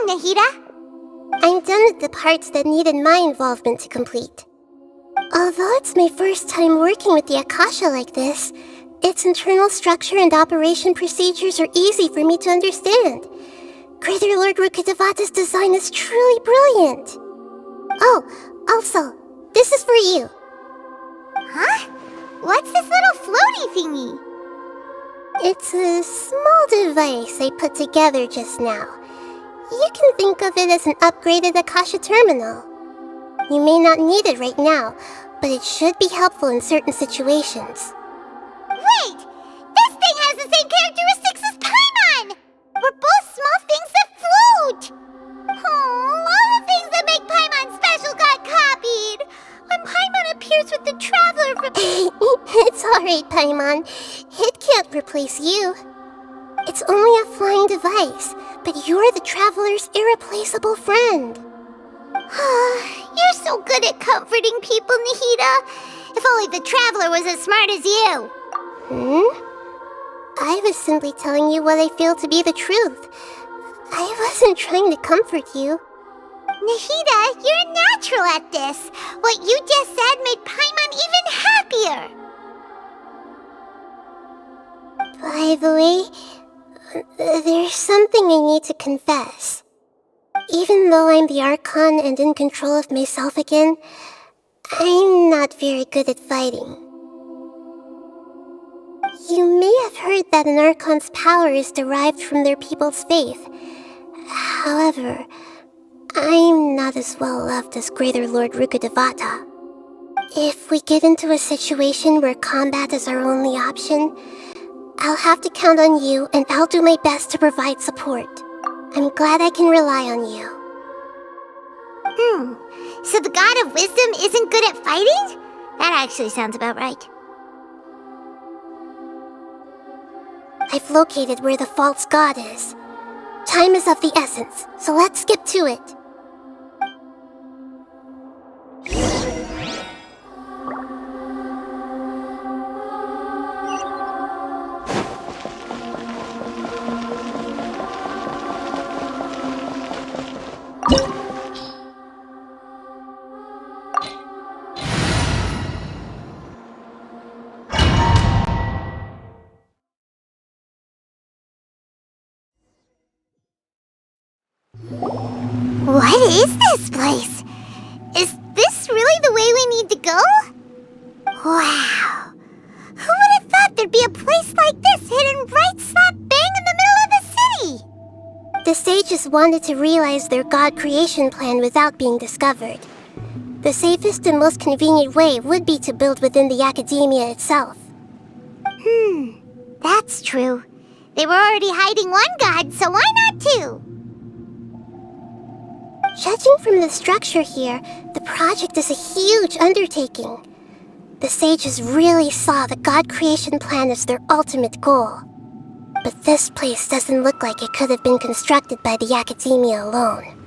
doing, Nahida? I'm done with the parts that needed my involvement to complete. Although it's my first time working with the Akasha like this, its internal structure and operation procedures are easy for me to understand. Greater Lord Rukkhadevata's design is truly brilliant. Oh, also, this is for you. Huh? What's this little floaty thingy? It's a small device I put together just now. You can think of it as an upgraded Akasha terminal. You may not need it right now, but it should be helpful in certain situations. Wait! This thing has the same characteristics as Paimon! We're both small things that float! Oh, all the things that make Paimon special got copied! When Paimon appears with the Traveler from... It's alright, Paimon. It can't replace you. It's only a flying device, but you're the Traveler's irreplaceable friend. You're so good at comforting people, Nahida. If only the Traveler was as smart as you. I was simply telling you what I feel to be the truth. I wasn't trying to comfort you. Nahida, you're a natural at this. What you just said made Paimon even happier. By the way, there's something I need to confess. Even though I'm the Archon and in control of myself again, I'm not very good at fighting. You may have heard that an Archon's power is derived from their people's faith. However, I'm not as well loved as Greater Lord Rukkhadevata. If we get into a situation where combat is our only option, I'll have to count on you, and I'll do my best to provide support. I'm glad I can rely on you. So the God of Wisdom isn't good at fighting? That actually sounds about right. I've located where the false god is. Time is of the essence, so let's skip to it. What is this place? Is this really the way we need to go? Wow. Who would have thought there'd be a place like this hidden right slap bang in the middle of the city? The sages wanted to realize their god creation plan without being discovered. The safest and most convenient way would be to build within the academia itself. That's true. They were already hiding one god, so why not two? Judging from the structure here, the project is a huge undertaking. The sages really saw the god creation plan as their ultimate goal. But this place doesn't look like it could have been constructed by the academia alone.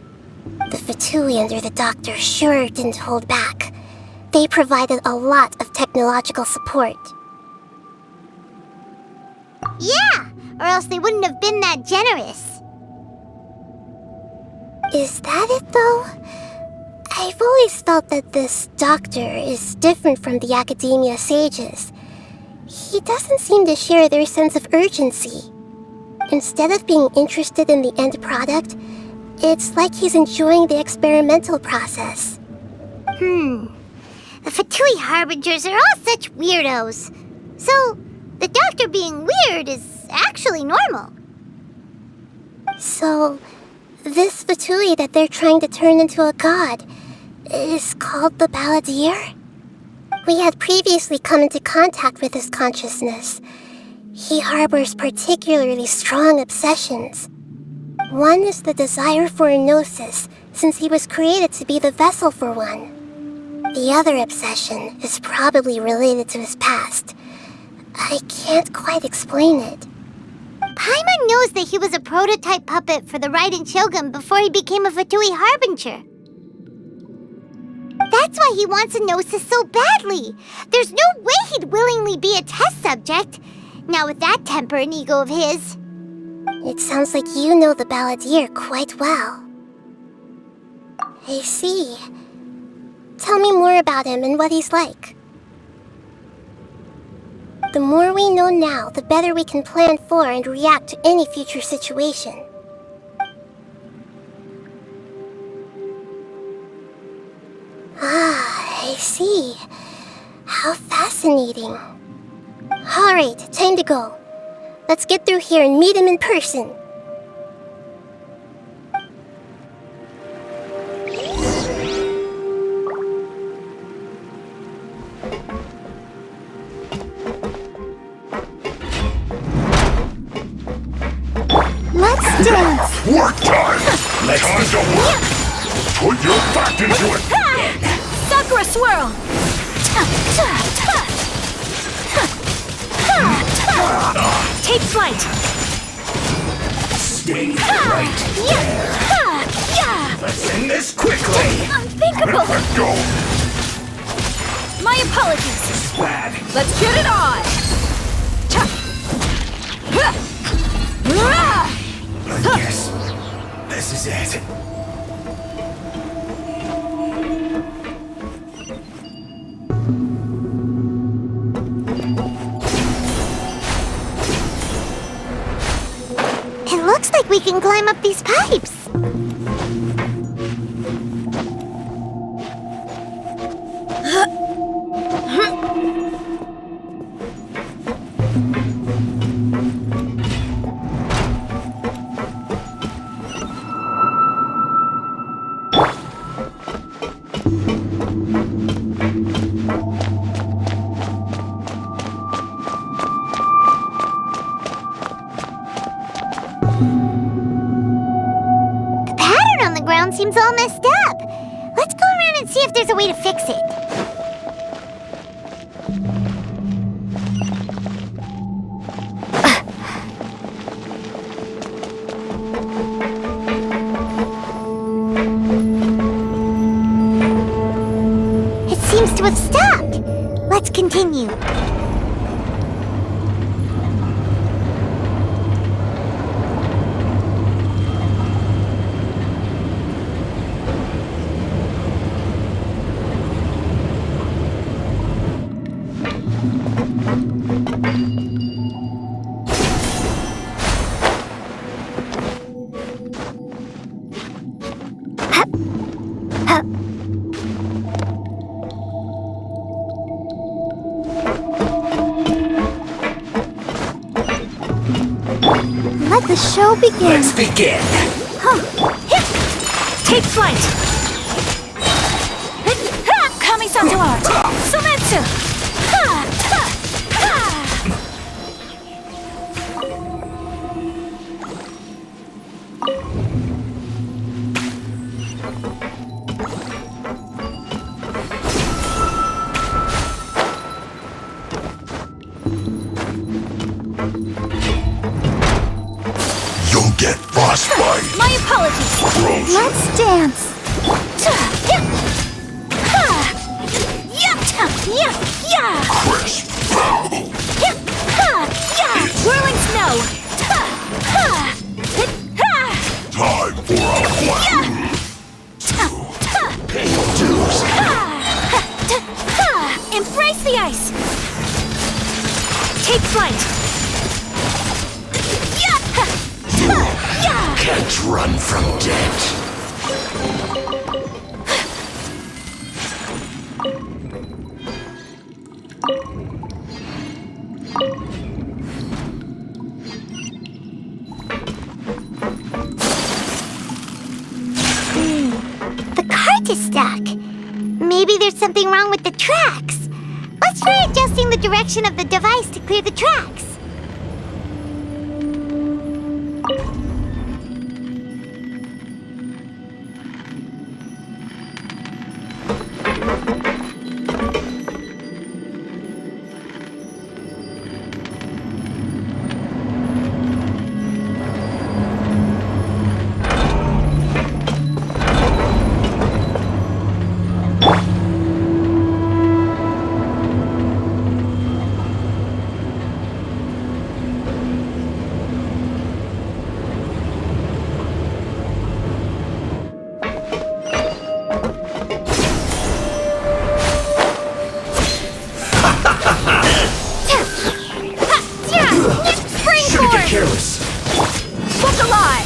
The Fatui under the Doctor sure didn't hold back. They provided a lot of technological support. Yeah, or else they wouldn't have been that generous. Is that it, though? I've always felt that this doctor is different from the academia sages. He doesn't seem to share their sense of urgency. Instead of being interested in the end product, it's like he's enjoying the experimental process. The Fatui Harbingers are all such weirdos. So, the doctor being weird is actually normal. So, this Fatui that they're trying to turn into a god is called the Balladeer? We had previously come into contact with his consciousness. He harbors particularly strong obsessions. One is the desire for a gnosis, since he was created to be the vessel for one. The other obsession is probably related to his past. I can't quite explain it. Paimon knows that he was a prototype puppet for the Raiden Shogun before he became a Fatui Harbinger. That's why he wants a gnosis so badly. There's no way he'd willingly be a test subject. Now with that temper and ego of his. It sounds like you know the Balladeer quite well. I see. Tell me more about him and what he's like. The more we know now, the better we can plan for and react to any future situation. Ah, I see. How fascinating. Alright, time to go. Let's get through here and meet him in person. Let's dance! Work time! Let's time to work! Put your back into it! Sakura swirl! Take flight! Stay right there! Let's end this quickly! Unthinkable! Let go! My apologies! Bad! Let's get it on! Yes, this is it. It looks like we can climb up these pipes. Seems all messed up. Let's go around and see if there's a way to fix it. It seems to have stopped. Let's continue. Let the show begin. Let's begin. Take flight. Kami-santo art. Sumetsu. You'll get frostbite. My apologies. Frozen. Let's dance. Crisp. Whirling snow. Time for a one. Pay your dues. Embrace the ice. Take flight. Can't run from death. The cart is stuck. Maybe there's something wrong with the tracks. Let's try adjusting the direction of the device to clear the tracks. Shouldn't get careless. Book alive!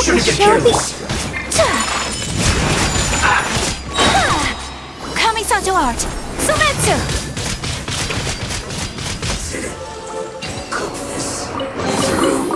Shouldn't get careless. Kami-Sato art! Sumetsu! Cook this through.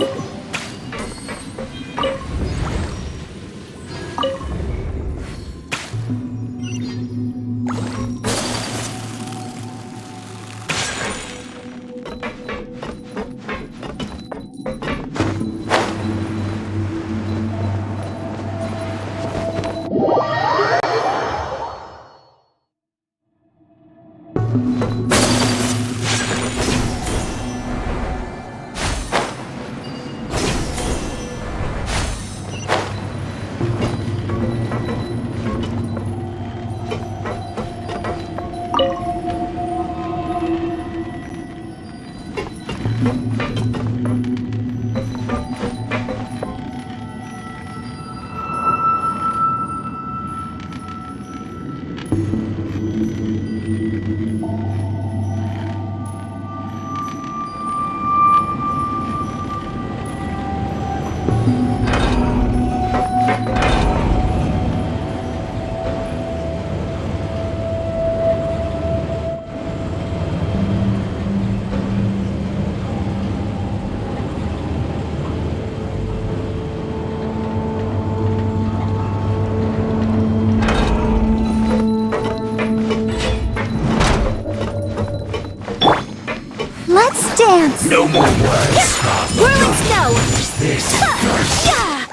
Let's dance! No more words. Whirling snow! This first. Yeah!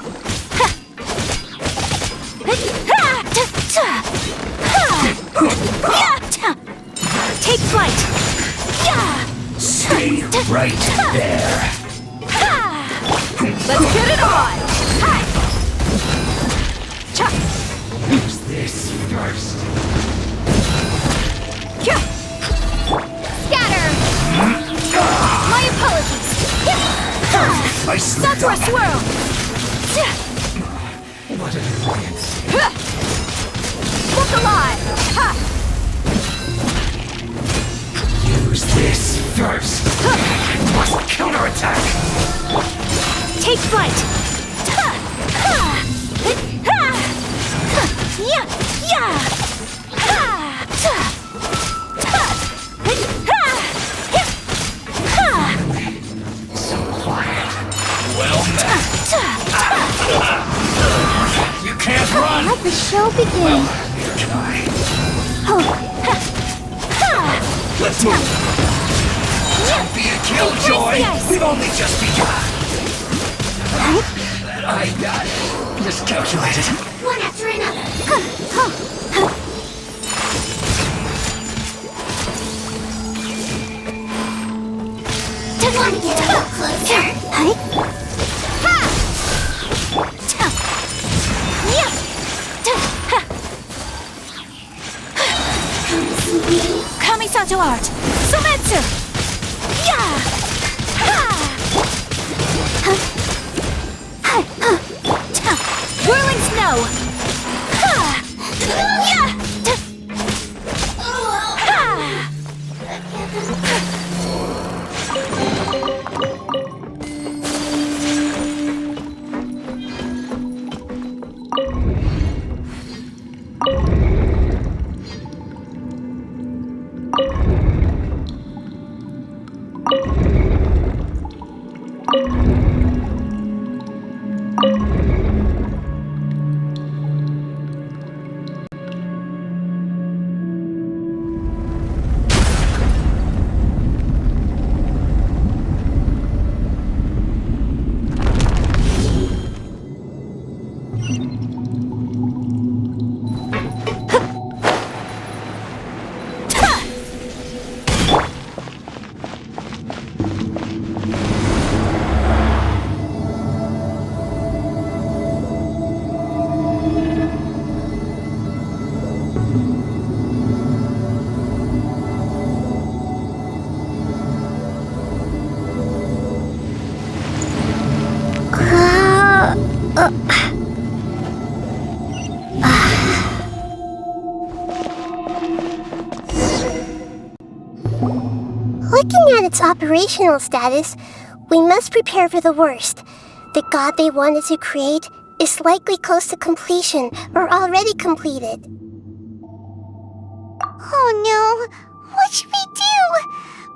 Take flight! Yeah! Stay right there. Let's get it on! Use this first. Scatter! My apologies! I slipped Sakura up. swirl! What an annoyance. Book alive! Use this first. Must counterattack. Take flight! So quiet. Well met. You can't run. Let the show begin! Neither can I. Oh. Let's move. Don't be a killjoy. the ice. We've only just begun. I got it. Miscalculated. One after another! Want to get a little closer? Kami-Sato art! Sumetsu! Whirling snow! Looking at its operational status, we must prepare for the worst. The god they wanted to create is likely close to completion or already completed. Oh no! What should we do?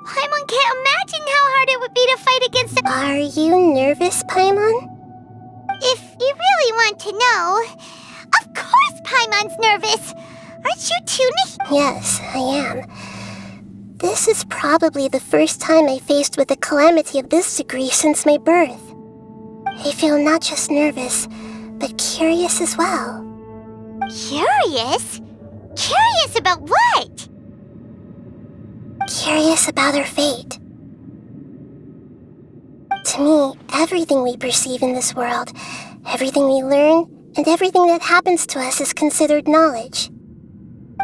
Paimon can't imagine how hard it would be to fight against a— Are you nervous, Paimon? If you really want to know, of course Paimon's nervous! Aren't you too, Yes, I am. This is probably the first time I faced with a calamity of this degree since my birth. I feel not just nervous, but curious as well. Curious? Curious about what? Curious about our fate. To me, everything we perceive in this world, everything we learn, and everything that happens to us is considered knowledge.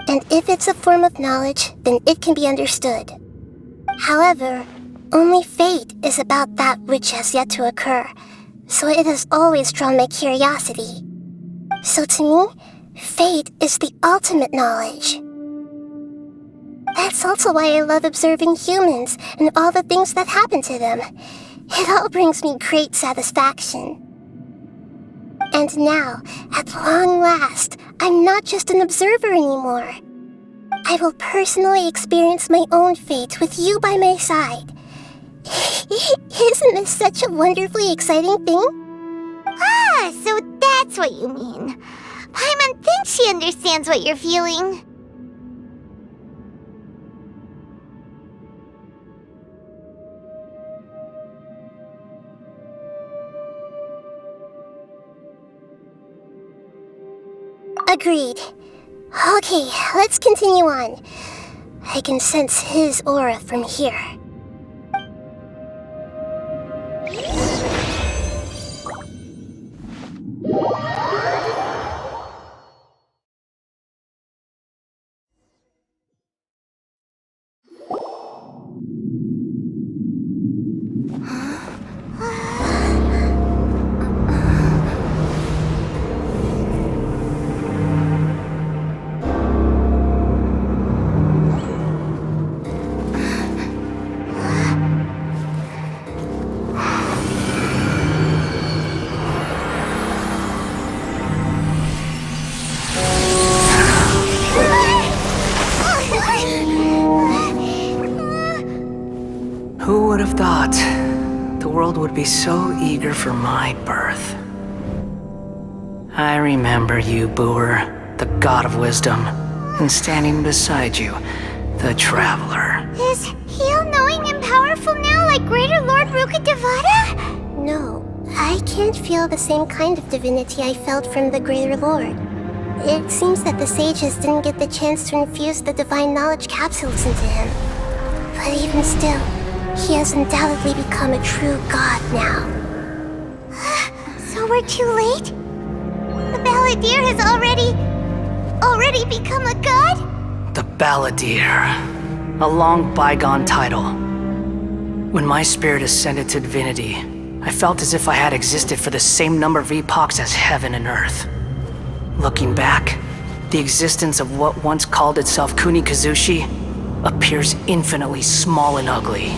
And if it's a form of knowledge, then it can be understood. However, only fate is about that which has yet to occur, so it has always drawn my curiosity. So to me, fate is the ultimate knowledge. That's also why I love observing humans and all the things that happen to them. It all brings me great satisfaction. And now, at long last, I'm not just an observer anymore. I will personally experience my own fate with you by my side. Isn't this such a wonderfully exciting thing? Ah, so that's what you mean. Paimon thinks she understands what you're feeling. Agreed. Okay, let's continue on. I can sense his aura from here. Who would have thought the world would be so eager for my birth? I remember you, Booer, the god of wisdom, and standing beside you, the traveler. Is he all-knowing and powerful now like Greater Lord Rukkhadevata? No, I can't feel the same kind of divinity I felt from the Greater Lord. It seems that the sages didn't get the chance to infuse the divine knowledge capsules into him. But even still, he has undoubtedly become a true god now. So we're too late? The Balladeer has already become a god? The Balladeer. A long bygone title. When my spirit ascended to divinity, I felt as if I had existed for the same number of epochs as heaven and earth. Looking back, the existence of what once called itself Kunikazushi appears infinitely small and ugly.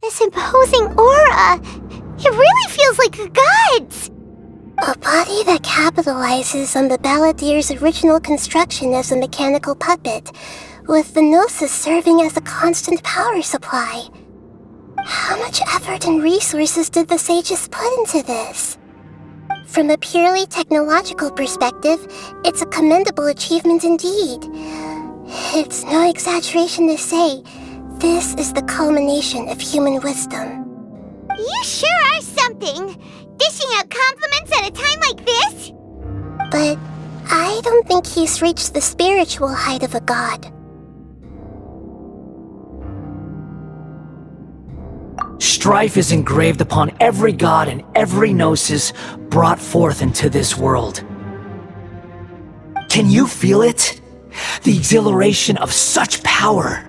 This imposing aura! It really feels like the gods! A body that capitalizes on the Balladeer's original construction as a mechanical puppet, with the Gnosis serving as a constant power supply. How much effort and resources did the sages put into this? From a purely technological perspective, it's a commendable achievement indeed. It's no exaggeration to say, this is the culmination of human wisdom. You sure are something! Dishing out compliments at a time like this? But I don't think he's reached the spiritual height of a god. Strife is engraved upon every god and every gnosis brought forth into this world. Can you feel it? The exhilaration of such power,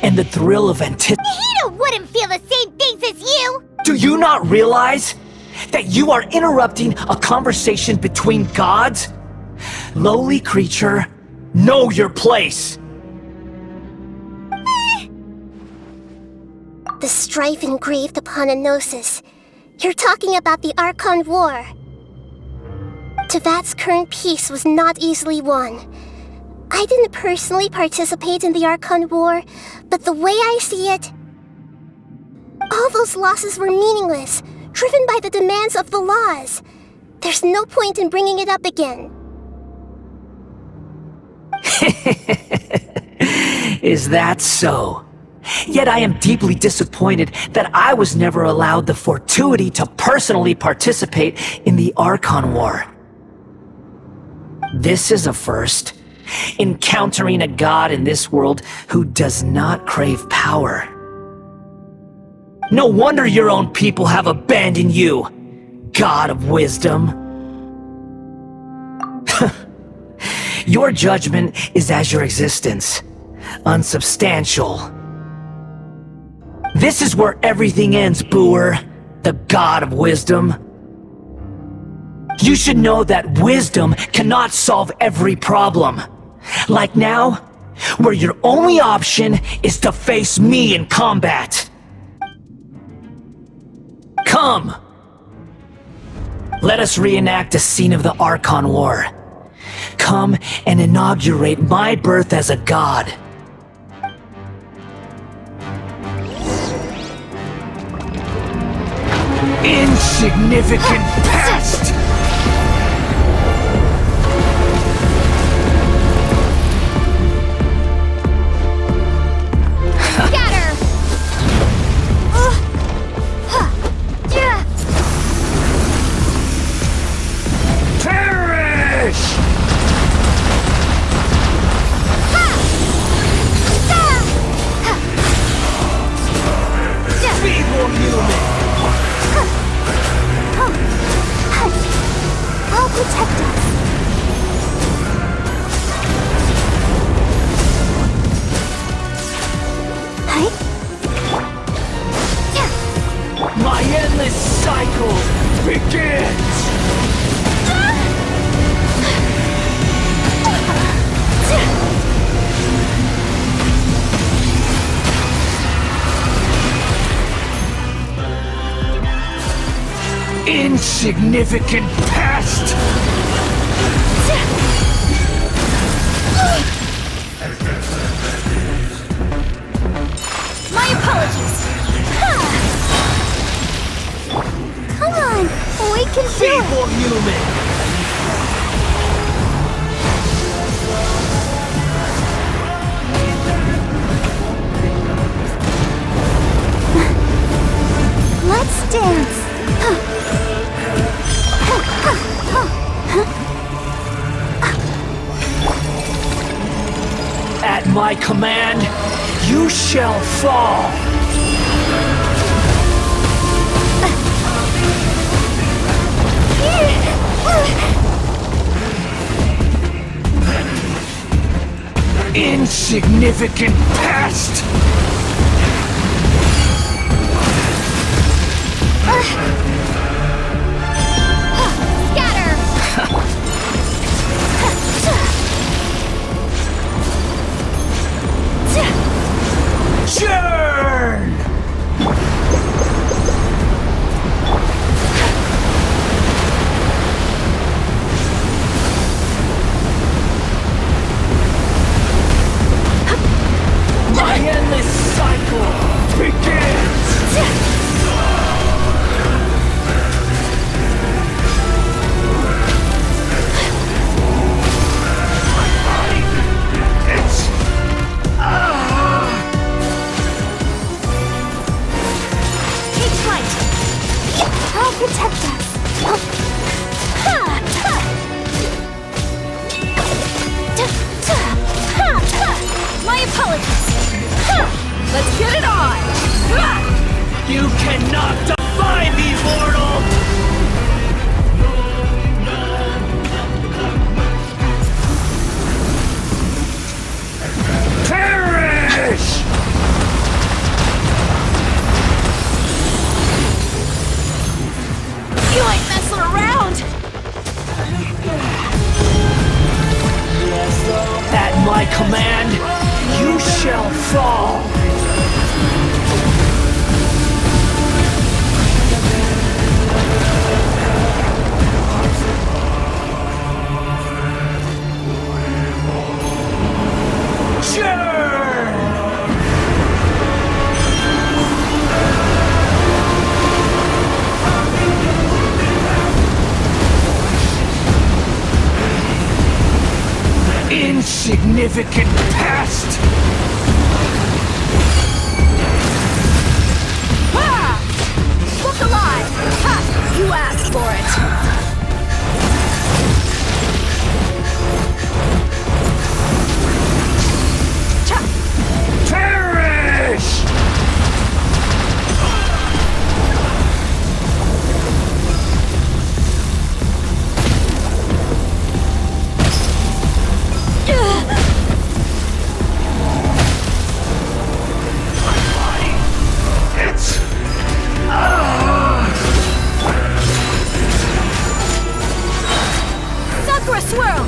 and the thrill of anticipation. Hito wouldn't feel the same things as you! Do you not realize? That you are interrupting a conversation between gods? Lowly creature, know your place! The strife engraved upon a gnosis. You're talking about the Archon War. Tevat's current peace was not easily won. I didn't personally participate in the Archon War, but the way I see it, all those losses were meaningless, driven by the demands of the laws. There's no point in bringing it up again. Is that so? Yet I am deeply disappointed that I was never allowed the fortuity to personally participate in the Archon War. This is a first. Encountering a god in this world who does not crave power. No wonder your own people have abandoned you, God of Wisdom. Your judgment is as your existence, unsubstantial. This is where everything ends, Booer, the God of Wisdom. You should know that wisdom cannot solve every problem. Like now, where your only option is to face me in combat. Come! Let us reenact a scene of the Archon War. Come and inaugurate my birth as a god. Insignificant past! My endless cycle begins! Insignificant past! My apologies. Come on, we can do it. Feeble human! Let's dance. At my command, you shall fall! Insignificant past! Churn! My endless insignificant pest! Look alive! Ha! You asked for it! Perish! Sakura swirl!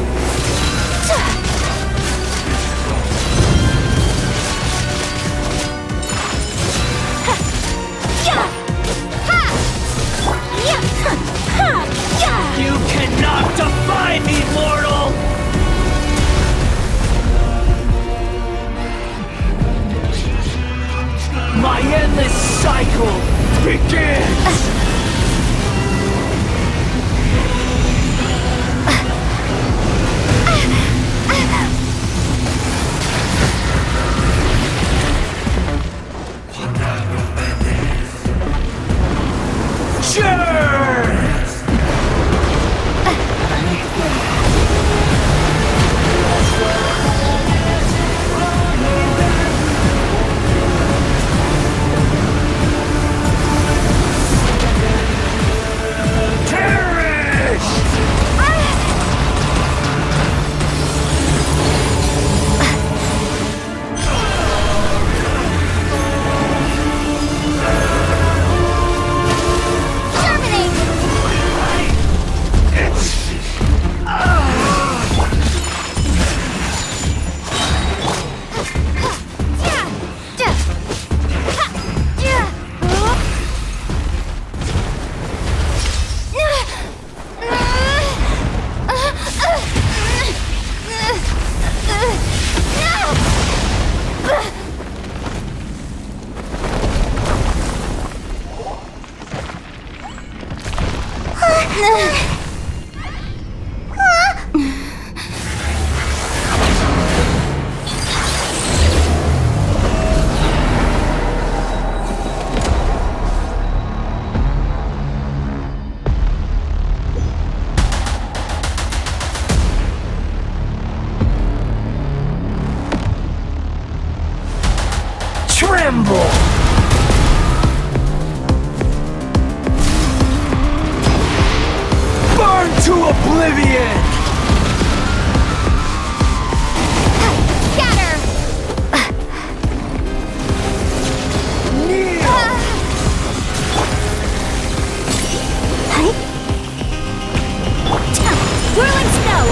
You cannot defy me, mortal! My endless cycle begins! Sure! Tremble! Burn to oblivion! Scatter! Kneel! Whirling snow!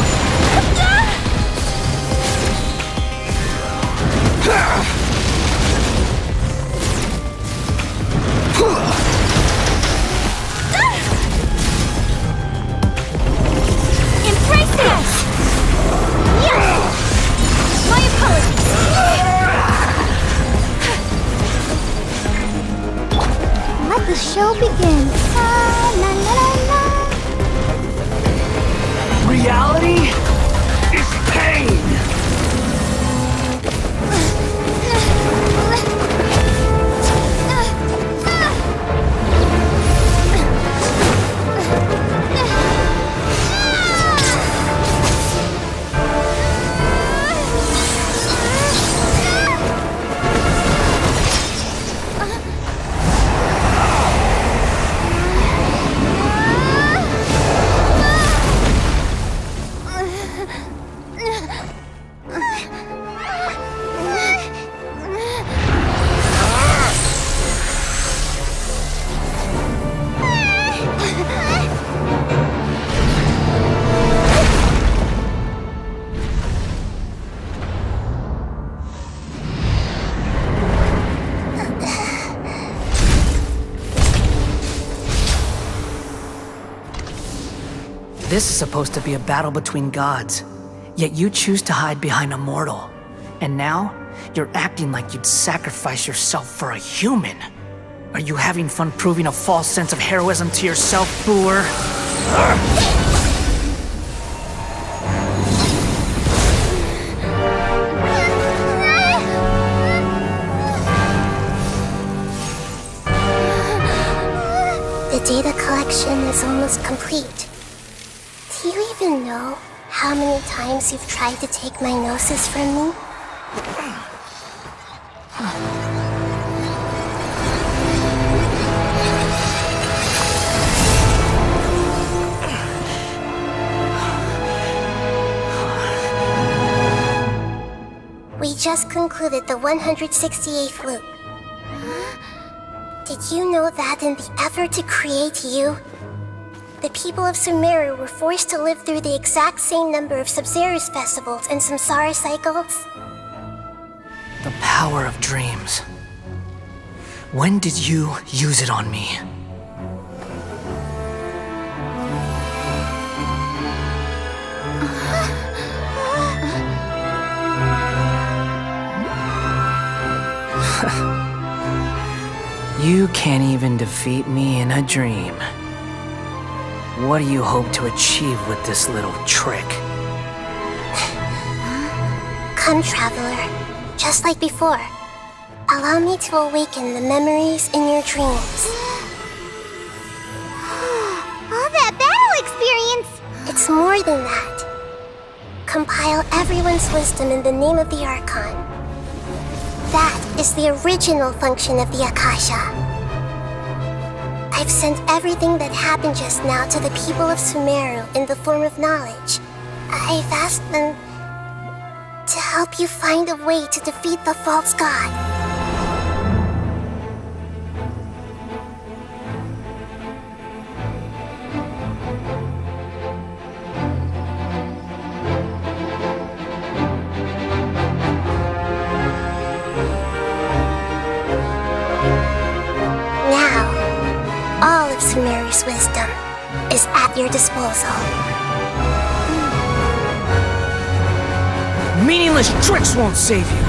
Embrace this! My apologies! Let the show begin. La la la la. Reality is pain! This is supposed to be a battle between gods, yet you choose to hide behind a mortal. And now, you're acting like you'd sacrifice yourself for a human. Are you having fun proving a false sense of heroism to yourself, Boor? The data collection is almost complete. Do you even know how many times you've tried to take my gnosis from me? We just concluded the 168th loop. Did you know that in the effort to create you, the people of Sumeru were forced to live through the exact same number of Sub-Zerus festivals and samsara cycles? The power of dreams. When did you use it on me? You can't even defeat me in a dream. What do you hope to achieve with this little trick? Come, Traveler. Just like before. Allow me to awaken the memories in your dreams. All that battle experience! It's more than that. Compile everyone's wisdom in the name of the Archon. That is the original function of the Akasha. I've sent everything that happened just now to the people of Sumeru in the form of knowledge. I've asked them to help you find a way to defeat the false god. Sumeru's wisdom is at your disposal. Meaningless tricks won't save you!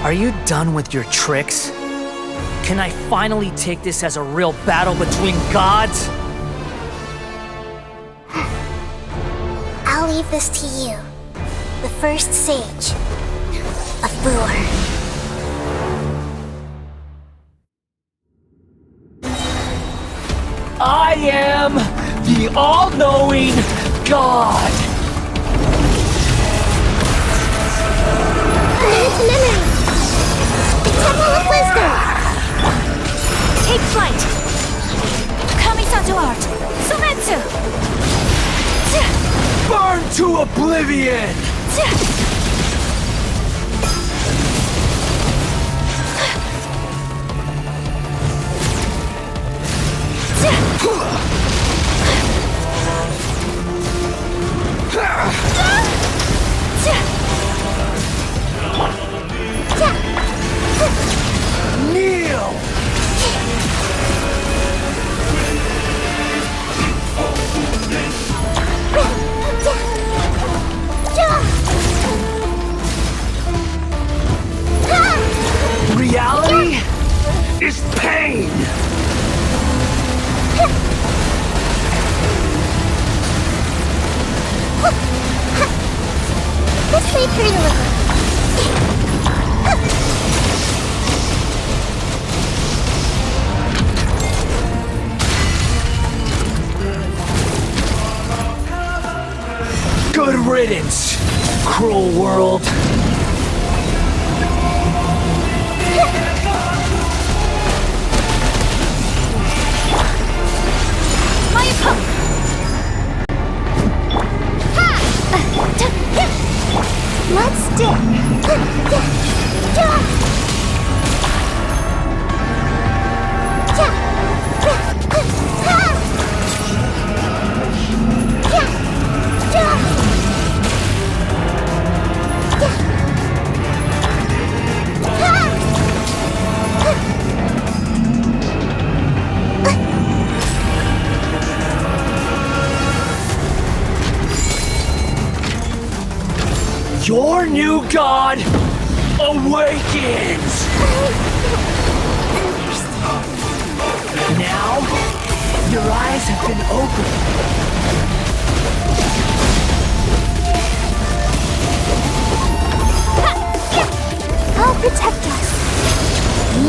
Are you done with your tricks? Can I finally take this as a real battle between gods? I'll leave this to you, the first sage of Booer. I am the all-knowing God! Memory! Temple of Wisdom! Take flight! Kamisato art! Sumetsu! Burn to oblivion! Kneel! Reality is pain! Let's wait for you a little. Good riddance, cruel world! Let's do Our new god awakens! Now, your eyes have been opened. I'll protect us.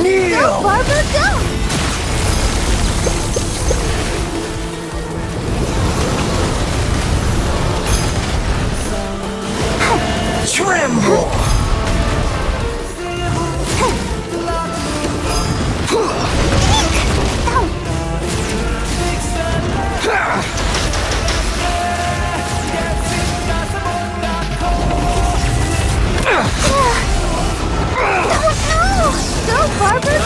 Kneel! Go, Barbara, go! Tremble! Go, Barbara,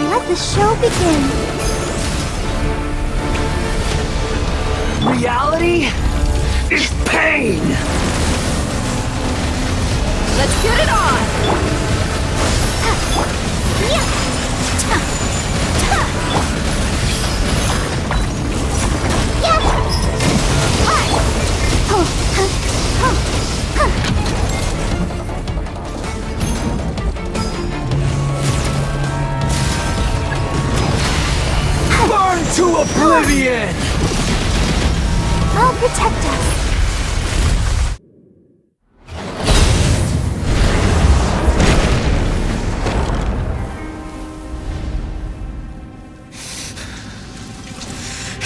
let the show begin. Reality is pain! Let's get it on! Burn to oblivion! I'll protect us.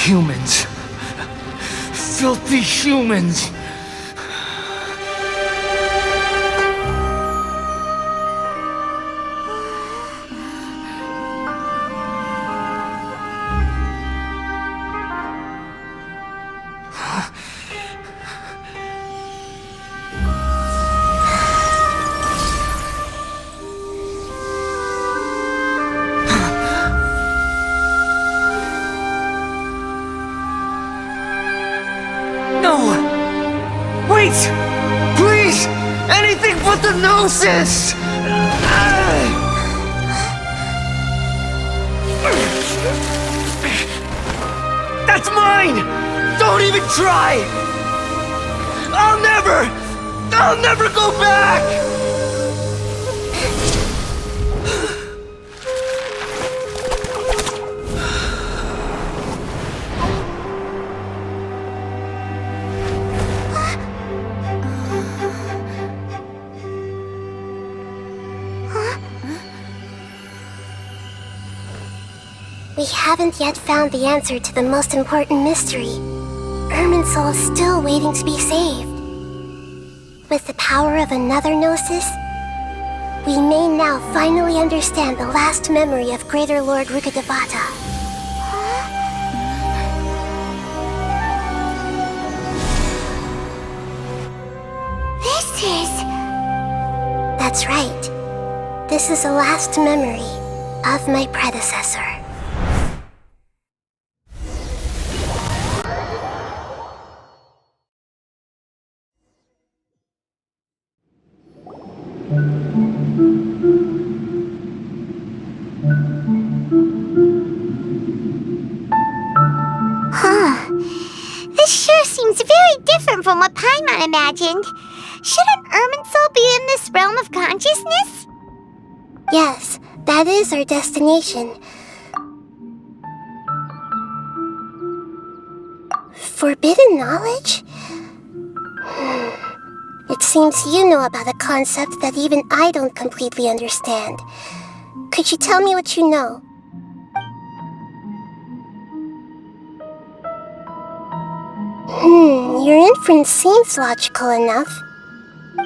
Humans. Filthy humans. Wait! Please! Anything but the Gnosis! That's mine! Don't even try! I'll never go back! We haven't yet found the answer to the most important mystery. Irminsul is still waiting to be saved. With the power of another Gnosis, we may now finally understand the last memory of Greater Lord Rukkhadevata. This is... That's right. This is the last memory of my predecessor. This sure seems very different from what Paimon imagined. Shouldn't Irminsul be in this realm of consciousness? Yes, that is our destination. Forbidden knowledge? It seems you know about a concept that even I don't completely understand. Could you tell me what you know? Your inference seems logical enough.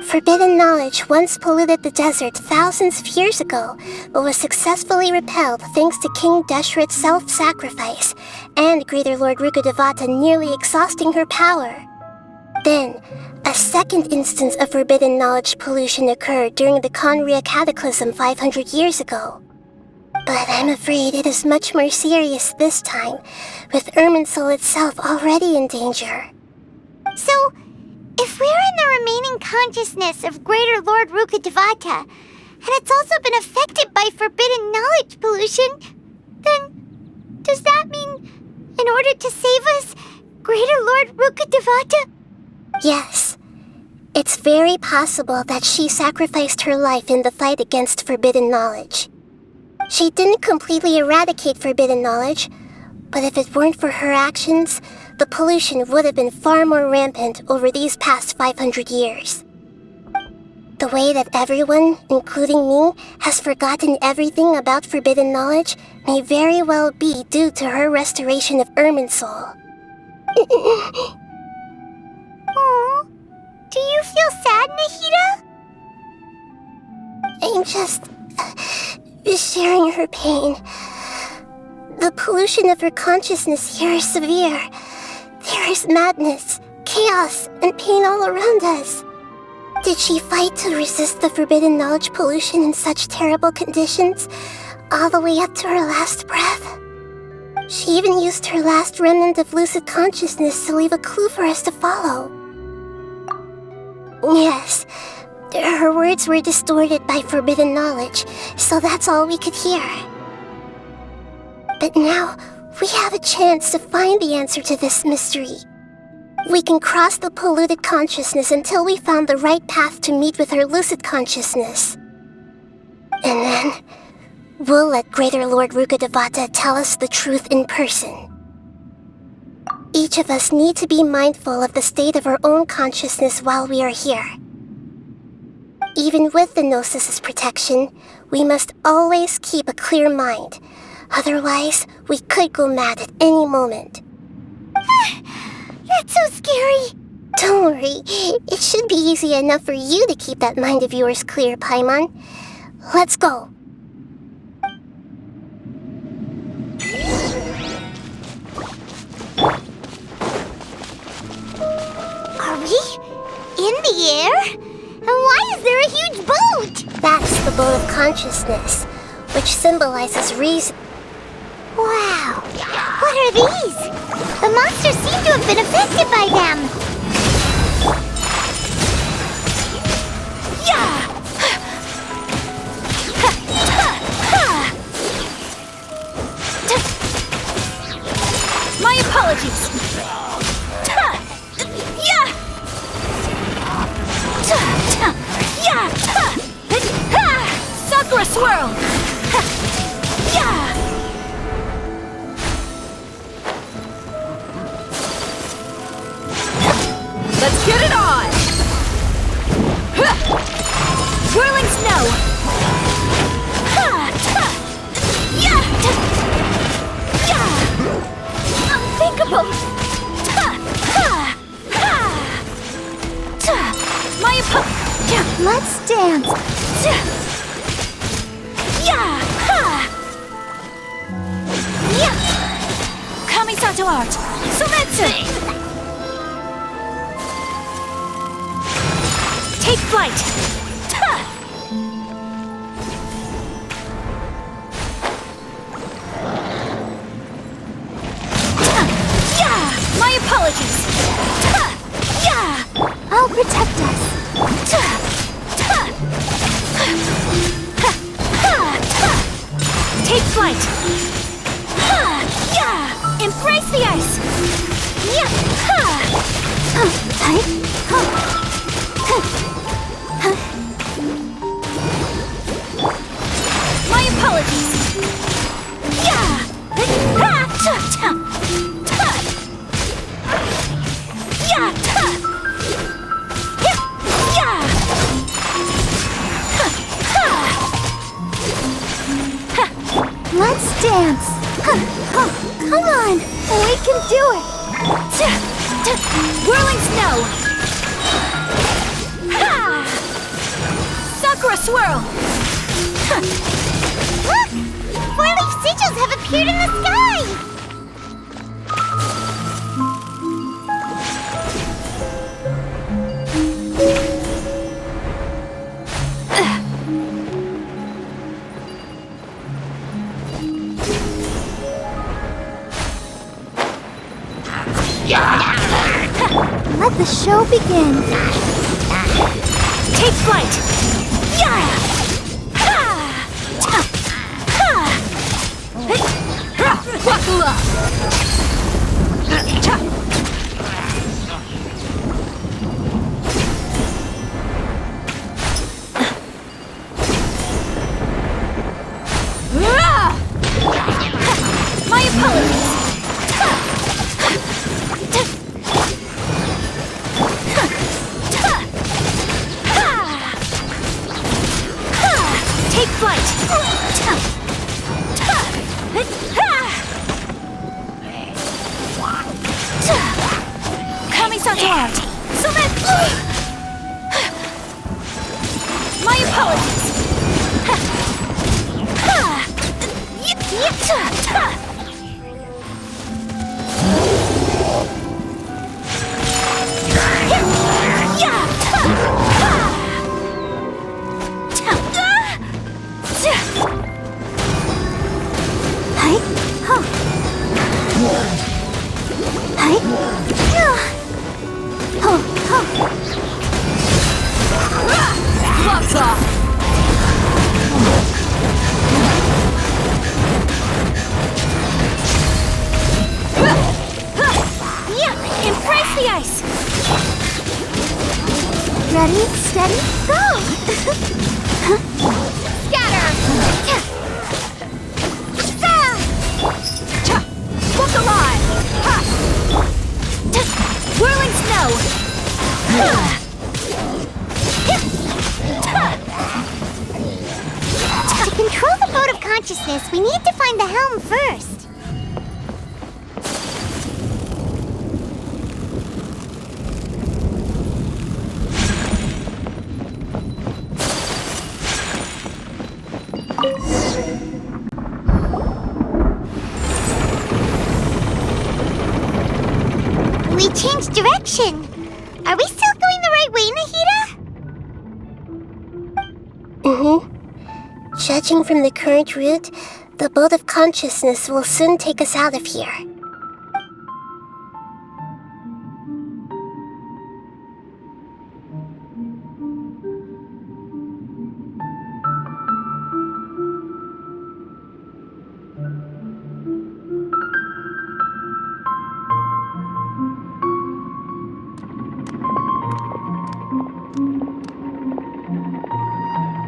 Forbidden knowledge once polluted the desert thousands of years ago, but was successfully repelled thanks to King Deshret's self-sacrifice and Greater Lord Rukkhadevata nearly exhausting her power. Then, a second instance of forbidden knowledge pollution occurred during the Conria Cataclysm 500 years ago. But I'm afraid it is much more serious this time, with Irminsul itself already in danger. So, if we're in the remaining consciousness of Greater Lord Rukkhadevata, and it's also been affected by forbidden knowledge pollution, then does that mean, in order to save us, Greater Lord Rukkhadevata? Yes. It's very possible that she sacrificed her life in the fight against forbidden knowledge. She didn't completely eradicate forbidden knowledge, but if it weren't for her actions, the pollution would have been far more rampant over these past 500 years. The way that everyone, including me, has forgotten everything about forbidden knowledge may very well be due to her restoration of Irminsul. Aww. Do you feel sad, Nahida? I'm just sharing her pain. The pollution of her consciousness here is severe. There is madness, chaos, and pain all around us. Did she fight to resist the forbidden knowledge pollution in such terrible conditions, all the way up to her last breath? She even used her last remnant of lucid consciousness to leave a clue for us to follow. Yes, her words were distorted by forbidden knowledge, so that's all we could hear. But now, we have a chance to find the answer to this mystery. We can cross the polluted consciousness until we found the right path to meet with her lucid consciousness. And then, we'll let Greater Lord Rukkhadevata tell us the truth in person. Each of us need to be mindful of the state of our own consciousness while we are here. Even with the Gnosis' protection, we must always keep a clear mind. Otherwise, we could go mad at any moment. That's so scary. Don't worry, it should be easy enough for you to keep that mind of yours clear, Paimon. Let's go. Are we in the air? And why is there a huge boat? That's the boat of consciousness, which symbolizes reason. Wow. What are these? The monsters seem to have been affected by them. Yeah! My apologies. Yeah! Sakura swirl! Yeah! Let's get it on! Swirling snow! Unthinkable! My Let's dance. Kamisato art! Sumetsu! Take flight! My apologies! I'll protect us. Take flight! Embrace the ice! My apologies! Let's dance. Come on. We can do it. Whirling snow! Sakura swirl! Look! Four-leaf sigils have appeared in the sky. Let the show begin. Take flight! Buckle up! avatar! Summon! My apologies! Gloves off! Embrace the ice! Ready, steady, go! Scatter! Look alive! Whirling snow! To control the boat of consciousness, we need to find the helm first. We changed direction. Are we still going the right way, Nahida? Judging from the current route, the boat of consciousness will soon take us out of here.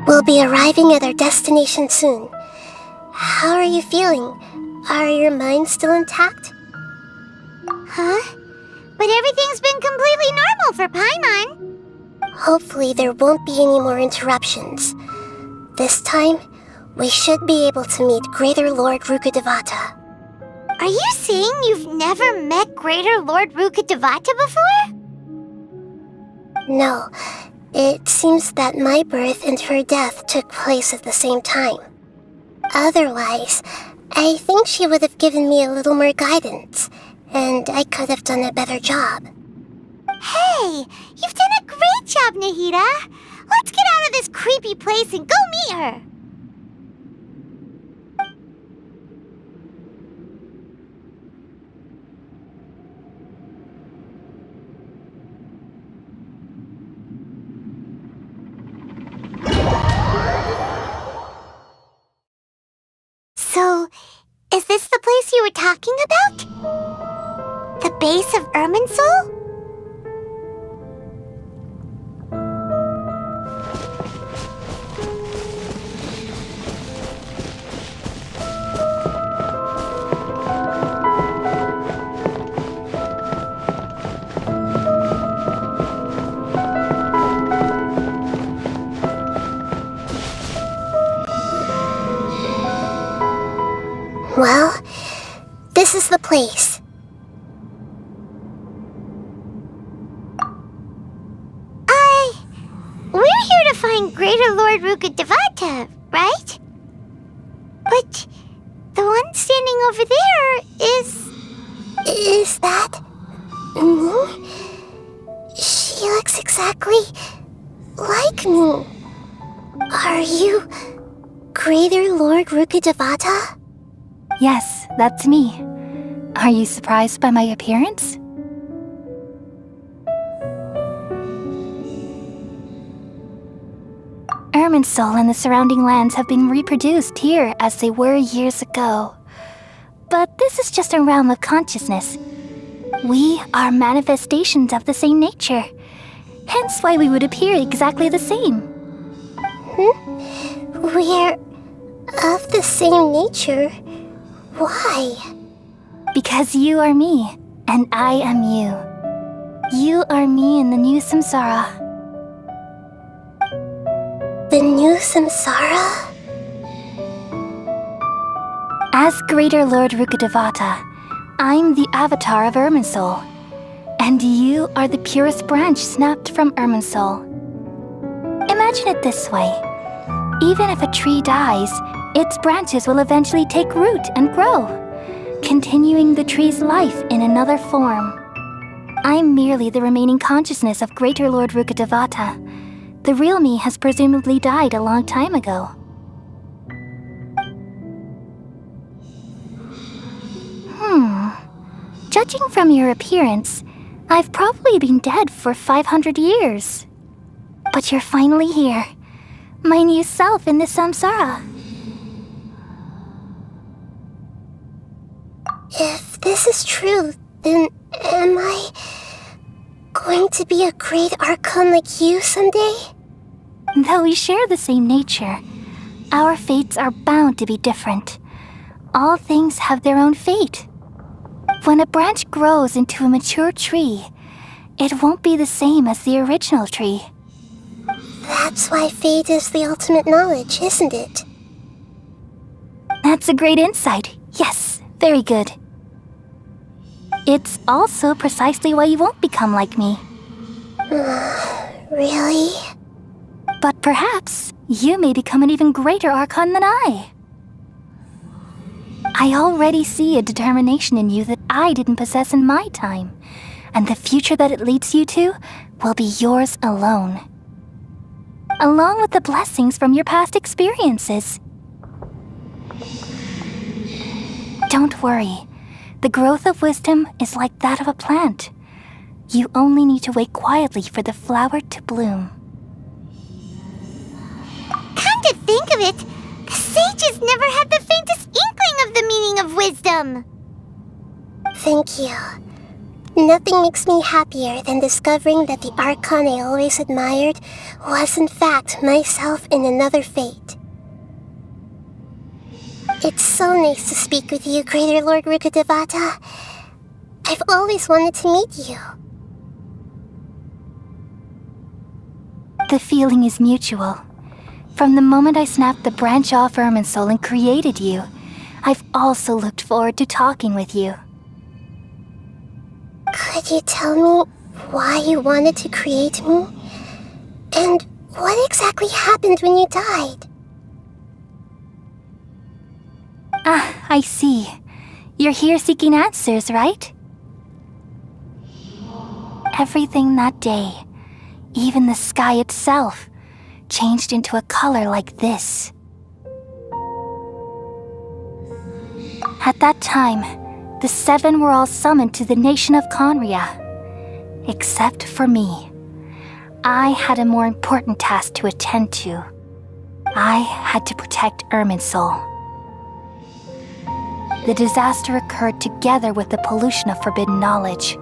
We'll be arriving at our destination soon. How are you feeling? Are your minds still intact? Huh? But everything's been completely normal for Paimon. Hopefully there won't be any more interruptions. This time, we should be able to meet Greater Lord Rukkhadevata. Are you saying you've never met Greater Lord Rukkhadevata before? No, it seems that my birth and her death took place at the same time. Otherwise, I think she would have given me a little more guidance, and I could have done a better job. Hey, you've done a great job, Nahida. Let's get out of this creepy place and go meet her. So, is this the place you were talking about? The base of Irminsul? Well, this is the place. We're here to find Greater Lord Rukkhadevata, right? But the one standing over there is... Is that me? She looks exactly like me. Are you Greater Lord Rukkhadevata? Yes, that's me. Are you surprised by my appearance? Irminsul and the surrounding lands have been reproduced here as they were years ago. But this is just a realm of consciousness. We are manifestations of the same nature. Hence why we would appear exactly the same. We're of the same nature. Why? Because you are me, and I am you. You are me in the new samsara. The new samsara? As Greater Lord Rukkhadevata, I'm the avatar of Irminsul. And you are the purest branch snapped from Irminsul. Imagine it this way. Even if a tree dies, its branches will eventually take root and grow, continuing the tree's life in another form. I'm merely the remaining consciousness of Greater Lord Rukkhadevata. The real me has presumably died a long time ago. Judging from your appearance, I've probably been dead for 500 years. But you're finally here, my new self in the samsara. If this is true, then am I going to be a great Archon like you someday? Though we share the same nature, our fates are bound to be different. All things have their own fate. When a branch grows into a mature tree, it won't be the same as the original tree. That's why fate is the ultimate knowledge, isn't it? That's a great insight. Yes, very good. It's also precisely why you won't become like me. Really? But perhaps you may become an even greater Archon than I. I already see a determination in you that I didn't possess in my time, and the future that it leads you to will be yours alone. Along with the blessings from your past experiences. Don't worry. The growth of wisdom is like that of a plant. You only need to wait quietly for the flower to bloom. Come to think of it, the sages never had the faintest inkling of the meaning of wisdom. Thank you. Nothing makes me happier than discovering that the Archon I always admired was in fact myself in another fate. It's so nice to speak with you, Greater Lord Rukkhadevata. I've always wanted to meet you. The feeling is mutual. From the moment I snapped the branch off Irminsul and created you, I've also looked forward to talking with you. Could you tell me why you wanted to create me? And what exactly happened when you died? Ah, I see. You're here seeking answers, right? Everything that day, even the sky itself, changed into a color like this. At that time, the seven were all summoned to the nation of Conria. Except for me. I had a more important task to attend to. I had to protect Irminsul. The disaster occurred together with the pollution of forbidden knowledge.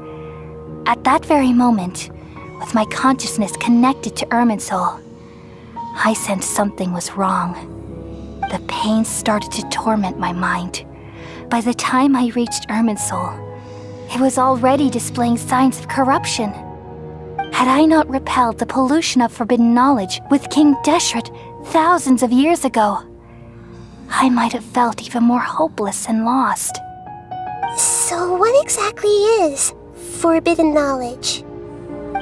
At that very moment, with my consciousness connected to Irminsul, I sensed something was wrong. The pain started to torment my mind. By the time I reached Irminsul, it was already displaying signs of corruption. Had I not repelled the pollution of forbidden knowledge with King Deshret thousands of years ago, I might have felt even more hopeless and lost. So what exactly is forbidden knowledge?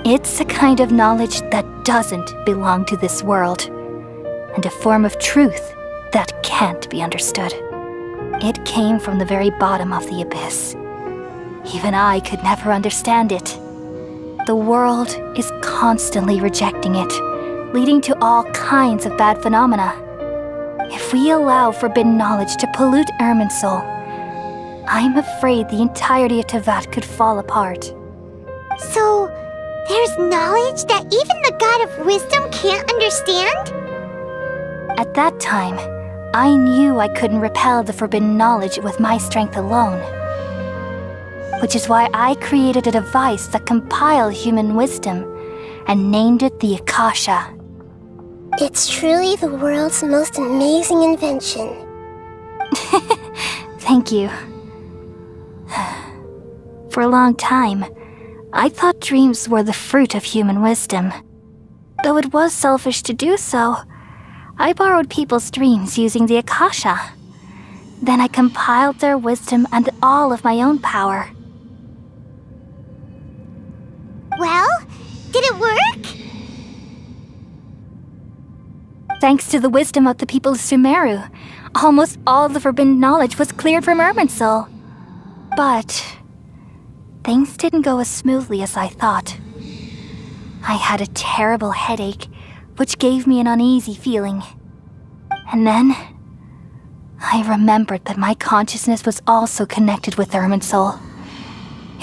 It's a kind of knowledge that doesn't belong to this world, and a form of truth that can't be understood. It came from the very bottom of the abyss. Even I could never understand it. The world is constantly rejecting it, leading to all kinds of bad phenomena. If we allow forbidden knowledge to pollute Irminsul, I'm afraid the entirety of Tevat could fall apart. So, there's knowledge that even the God of wisdom can't understand? At that time, I knew I couldn't repel the forbidden knowledge with my strength alone. Which is why I created a device that compiled human wisdom and named it the Akasha. It's truly the world's most amazing invention. Thank you. For a long time, I thought dreams were the fruit of human wisdom. Though it was selfish to do so, I borrowed people's dreams using the Akasha. Then I compiled their wisdom and all of my own power. Well, did it work? Thanks to the wisdom of the people of Sumeru, almost all the forbidden knowledge was cleared from Irminsul. But things didn't go as smoothly as I thought. I had a terrible headache, which gave me an uneasy feeling. And then I remembered that my consciousness was also connected with Irminsul.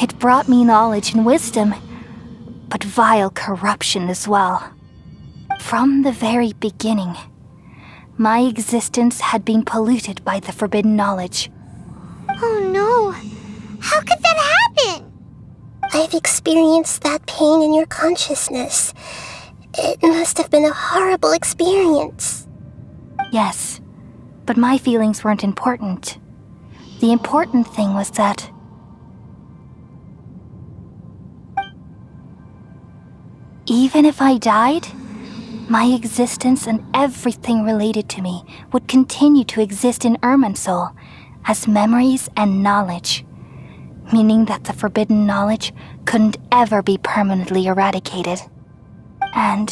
It brought me knowledge and wisdom, but vile corruption as well. From the very beginning, my existence had been polluted by the forbidden knowledge. Oh no. How could that happen? I've experienced that pain in your consciousness. It must have been a horrible experience. Yes, but my feelings weren't important. The important thing was that even if I died, my existence and everything related to me would continue to exist in Irminsul as memories and knowledge, meaning that the forbidden knowledge couldn't ever be permanently eradicated. And